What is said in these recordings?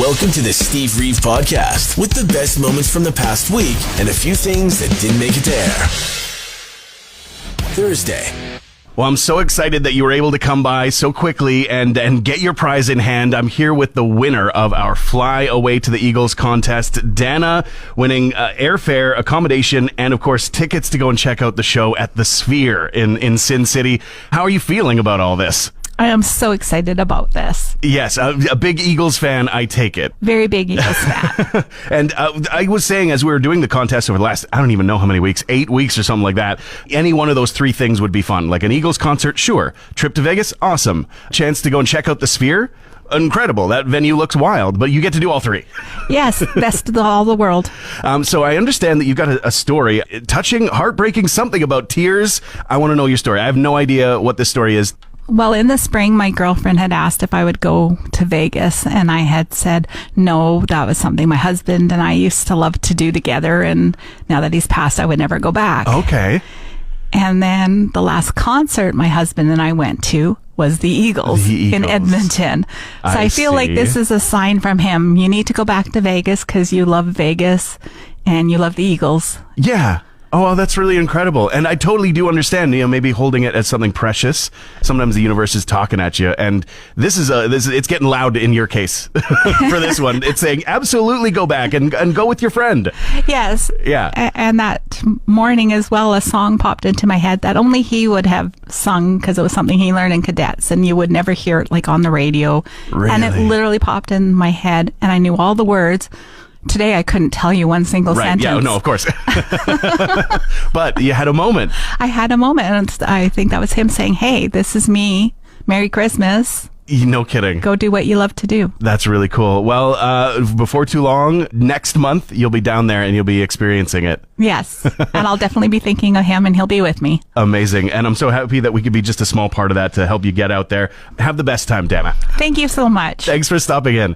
Welcome to the Steve Reeve Podcast with the best moments from the past week and a few things that didn't make it to air. Thursday. Well, I'm so excited that you were able to come by so quickly and get your prize in hand. I'm here with the winner of our Flyaway to the Eagles contest, Dana, winning airfare, accommodation, and, of course, tickets to go and check out the show at the Sphere in Sin City. How are you feeling about all this? I am so excited about this. Yes, a big Eagles fan, I take it. Very big Eagles fan. And I was saying, as we were doing the contest over the last, I don't even know how many weeks, 8 weeks or something like that, any one of those three things would be fun. Like an Eagles concert, sure. Trip to Vegas, awesome. Chance to go and check out the Sphere, incredible. That venue looks wild, but you get to do all three. Yes, best of all the world. So I understand that you've got a story, touching, heartbreaking, something about tears. I want to know your story. I have no idea what this story is. Well, in the spring, my girlfriend had asked if I would go to Vegas, and I had said no. That was something my husband and I used to love to do together, and now that he's passed, I would never go back. Okay. And then the last concert my husband and I went to was the Eagles in Edmonton. So I feel like this is a sign from him. You need to go back to Vegas because you love Vegas and you love the Eagles. Yeah. Oh, well, that's really incredible. And I totally do understand, maybe holding it as something precious. Sometimes the universe is talking at you. And this is it's getting loud in your case for this one. It's saying, absolutely go back and go with your friend. Yes. Yeah. And that morning as well, a song popped into my head that only he would have sung because it was something he learned in cadets and you would never hear it like on the radio. Really? And it literally popped in my head and I knew all the words. Today, I couldn't tell you one single sentence. Yeah, no, of course. But you had a moment. I had a moment, and I think that was him saying, hey, this is me. Merry Christmas. No kidding. Go do what you love to do. That's really cool. Well, before too long, next month, you'll be down there and you'll be experiencing it. Yes. And I'll definitely be thinking of him and he'll be with me. Amazing. And I'm so happy that we could be just a small part of that to help you get out there. Have the best time, Dana. Thank you so much. Thanks for stopping in.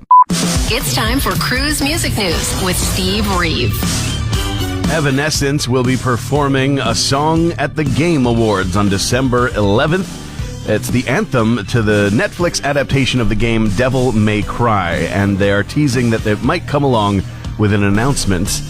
It's time for Cruz Music News with Steve Reeve. Evanescence will be performing a song at the Game Awards on December 11th. It's the anthem to the Netflix adaptation of the game Devil May Cry, and they are teasing that they might come along with an announcement.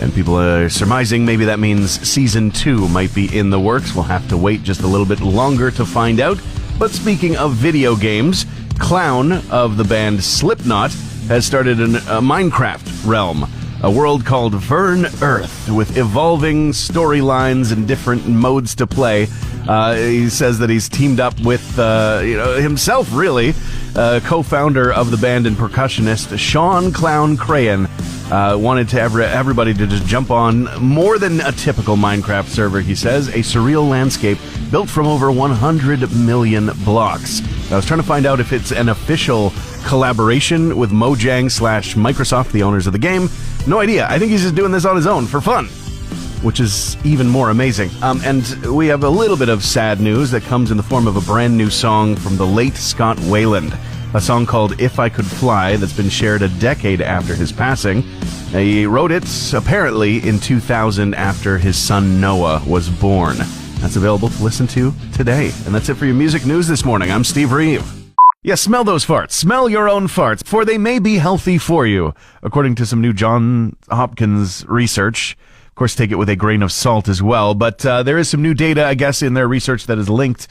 And people are surmising maybe that means Season 2 might be in the works. We'll have to wait just a little bit longer to find out. But speaking of video games, Clown of the band Slipknot has started a Minecraft realm, a world called Vern Earth, with evolving storylines and different modes to play. He says that he's teamed up with himself, really, co-founder of the band and percussionist Sean Clown Crayon. Wanted to everybody to just jump on more than a typical Minecraft server, he says, a surreal landscape built from over 100 million blocks. I was trying to find out if it's an official collaboration with Mojang/Microsoft, the owners of the game. No idea. I think he's just doing this on his own for fun, which is even more amazing. And we have a little bit of sad news that comes in the form of a brand new song from the late Scott Weiland, a song called If I Could Fly that's been shared a decade after his passing. He wrote it, apparently, in 2000 after his son Noah was born. That's available to listen to today. And that's it for your music news this morning. I'm Steve Reeve. Yeah, smell those farts. Smell your own farts, for they may be healthy for you, according to some new Johns Hopkins research. Of course, take it with a grain of salt as well. But there is some new data, I guess, in their research that is linked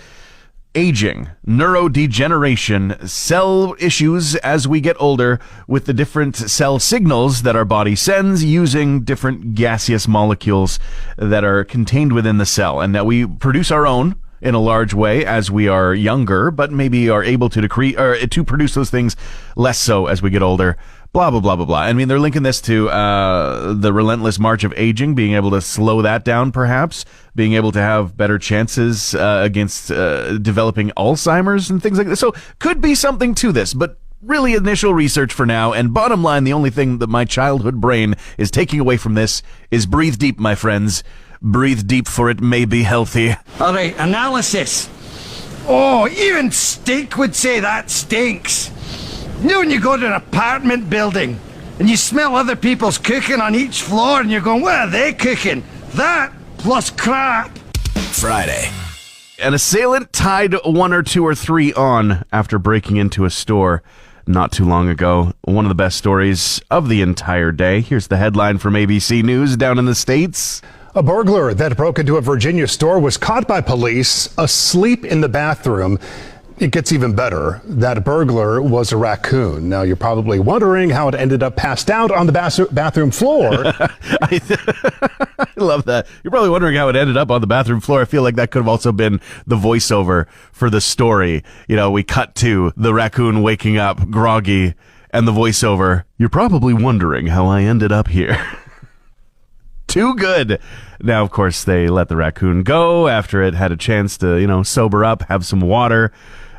aging, neurodegeneration, cell issues as we get older with the different cell signals that our body sends using different gaseous molecules that are contained within the cell, and that we produce our own in a large way as we are younger, but maybe are able to to produce those things less so as we get older. Blah, blah, blah, blah, blah. I mean, they're linking this to the relentless march of aging, being able to slow that down, perhaps, being able to have better chances against developing Alzheimer's and things like that. So could be something to this, but really initial research for now. And bottom line, the only thing that my childhood brain is taking away from this is breathe deep, my friends. Breathe deep, for it may be healthy. All right, analysis. Oh, even Steak would say that stinks. You know when you go to an apartment building and you smell other people's cooking on each floor and you're going, what are they cooking? That plus crap. Friday. An assailant tied one or two or three on after breaking into a store. not too long ago. One of the best stories of the entire day. Here's the headline from ABC News down in the States. A burglar that broke into a Virginia store was caught by police asleep in the bathroom. It gets even better. That burglar was a raccoon. Now, you're probably wondering how it ended up passed out on the bathroom floor. I love that. You're probably wondering how it ended up on the bathroom floor. I feel like that could have also been the voiceover for the story. You know, we cut to the raccoon waking up groggy and the voiceover. You're probably wondering how I ended up here. Too good. Now, of course, they let the raccoon go after it had a chance to, sober up, have some water,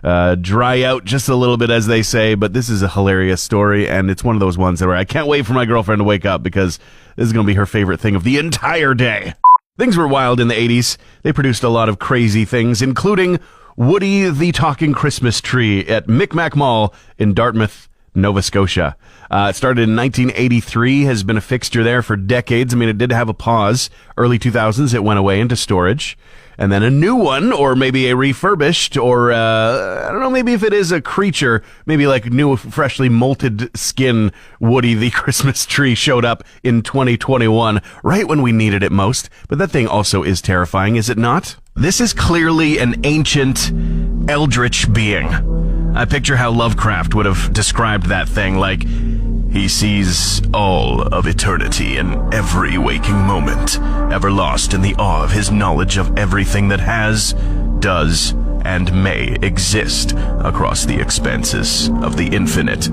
dry out just a little bit, as they say. But this is a hilarious story, and it's one of those ones where I can't wait for my girlfriend to wake up because this is going to be her favorite thing of the entire day. Things were wild in the 80s. They produced a lot of crazy things, including Woody the Talking Christmas Tree at Micmac Mall in Dartmouth, Nova Scotia. It started in 1983, has been a fixture there for decades. I mean, it did have a pause. Early 2000s, it went away into storage. And then a new one, or maybe a refurbished, or, I don't know, maybe if it is a creature, maybe like new, freshly molted skin Woody the Christmas Tree showed up in 2021, right when we needed it most. But that thing also is terrifying, is it not? This is clearly an ancient Eldritch being. I picture how Lovecraft would have described that thing, like, he sees all of eternity in every waking moment, ever lost in the awe of his knowledge of everything that has, does, and may exist across the expanses of the infinite.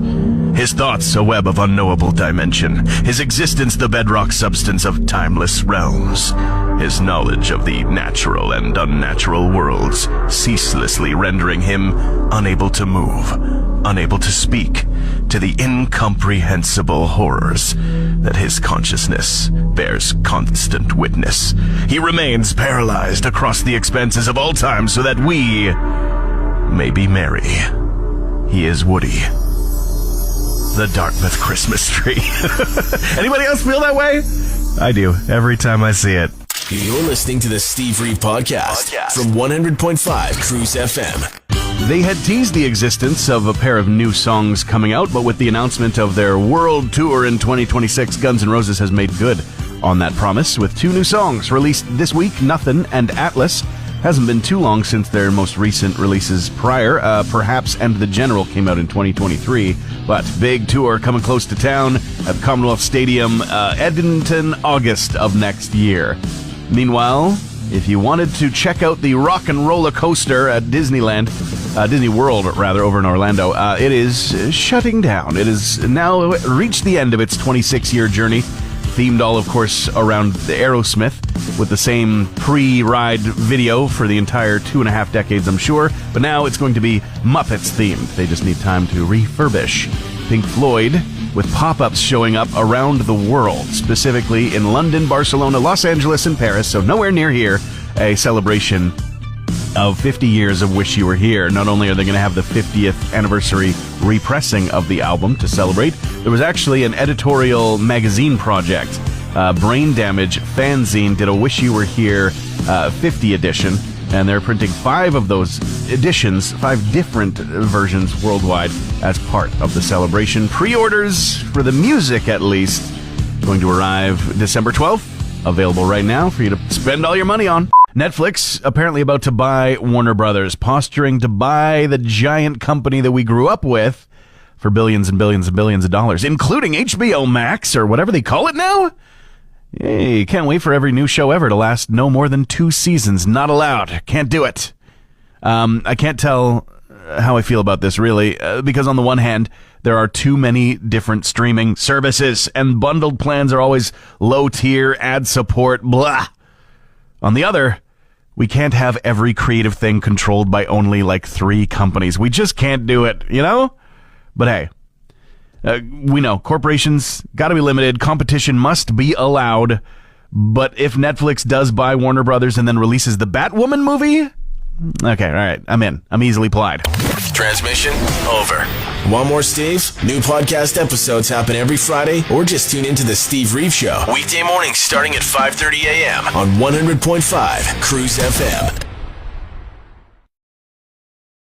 His thoughts a web of unknowable dimension, his existence the bedrock substance of timeless realms, his knowledge of the natural and unnatural worlds ceaselessly rendering him unable to move, unable to speak, to the incomprehensible horrors that his consciousness bears constant witness. He remains paralyzed across the expanses of all time so that we may be merry. He is Woody, the Dartmouth Christmas Tree. Anybody else feel that way? I do, every time I see it. You're listening to the Steve Reeve Podcast from 100.5 Cruz FM. They had teased the existence of a pair of new songs coming out, but with the announcement of their world tour in 2026, Guns N' Roses has made good on that promise with two new songs released this week, Nothing and Atlas. Hasn't been too long since their most recent releases prior. Perhaps And the General came out in 2023, but big tour coming close to town at Commonwealth Stadium, Edmonton, August of next year. Meanwhile, if you wanted to check out the Rock and Roller Coaster at Disneyland, Disney World, rather, over in Orlando, it is shutting down. It has now reached the end of its 26-year journey, themed all, of course, around the Aerosmith, with the same pre-ride video for the entire 2.5 decades, I'm sure. But now it's going to be Muppets themed. They just need time to refurbish. Pink Floyd, with pop-ups showing up around the world, specifically in London, Barcelona, Los Angeles, and Paris, so nowhere near here, a celebration of 50 years of Wish You Were Here. Not only are they going to have the 50th anniversary repressing of the album to celebrate, there was actually an editorial magazine project. Brain Damage Fanzine did a Wish You Were Here 50 edition, and they're printing 5 of those editions, 5 different versions worldwide, as part of the celebration. Pre-orders for the music, at least, going to arrive December 12th. Available right now for you to spend all your money on. Netflix apparently about to buy Warner Brothers, posturing to buy the giant company that we grew up with for billions and billions and billions of dollars, including HBO Max, or whatever they call it now. Hey, can't wait for every new show ever to last no more than 2 seasons. Not allowed. Can't do it. I can't tell how I feel about this, really, because on the one hand, there are too many different streaming services, and bundled plans are always low tier, ad support, blah. On the other, we can't have every creative thing controlled by only like 3 companies. We just can't do it, you know? But hey, we know corporations got to be limited. Competition must be allowed. But if Netflix does buy Warner Brothers and then releases the Batwoman movie, okay, all right, I'm in. I'm easily plied. Transmission over. Want more Steve? New podcast episodes happen every Friday, or just tune into the Steve Reeve Show. Weekday mornings starting at 5:30 a.m. on 100.5 Cruz FM.